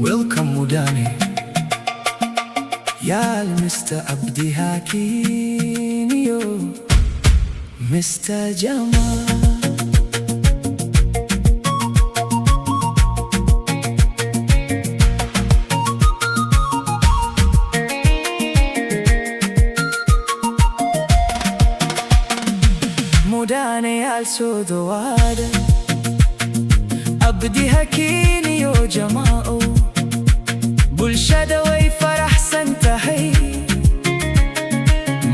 Welcome Mudane يا Mr. Abdi Hakini yo Mr. Jamal Mudane al Sudwada Abdi Hakini yo Jama'o Bulshada way فرح سنتهي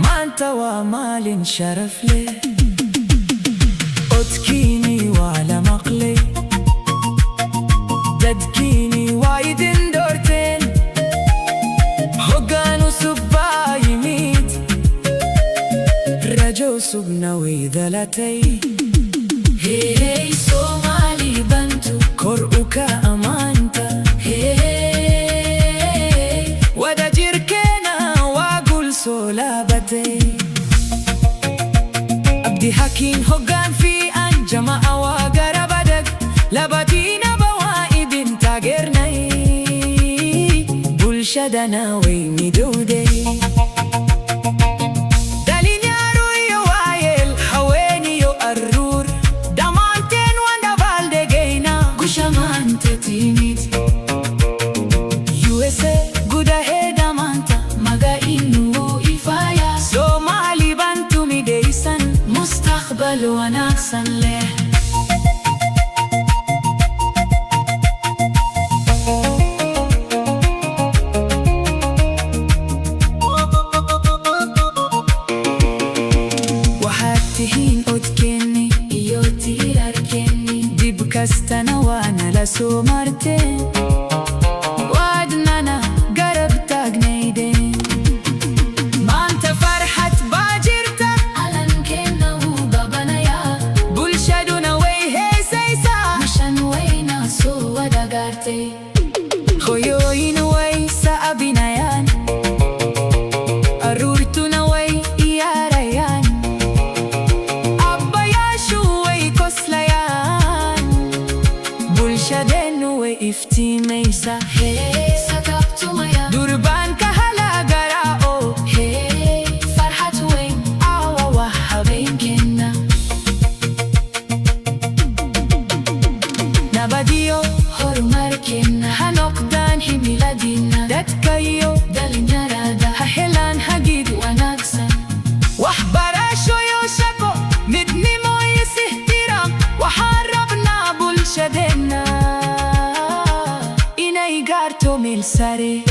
ما انت ومال شرف لي اتكيني وعلى مقلي ددكيني وايدن دورتين هقانو سبا يميت رجو سبنوي ذلتي هي سومالي بنتو كرؤك أمانتا Abdi Hakin hoggaan fi an jama'a waa gara badag labatiina bawaa'idin taageernay bulshadana wayni dowday dhalinyaro iyo waayeel haweeniyo arruur dhammaanteen waan dabaaldegayna gushamaante timid USA gudahee dhamaanta maga'iinu مستقبل وناقصا له وحاتهين أدكني يوتي أركني دي بكستنا وانا لسو مرتين وعدنا قرب تاقنيدين ما انت فرحة خويوين وي سأبنايان أرورتنا وي إياريان أبا ياشو وي كسليان بلشدن وي إفتي ميسا هي سكبتو ميا دربان كهلا قراؤو هي فرحة وين أعوى وحبين كنا نباديو هرماركنا هنقدان حميلادنا داتكايو دالنيارادا هحلان هجيد وناكسن وحبراشو يوشاكو ندني مويس احترام وحاربنا بلشدنا إنا يقارتو ميل ساري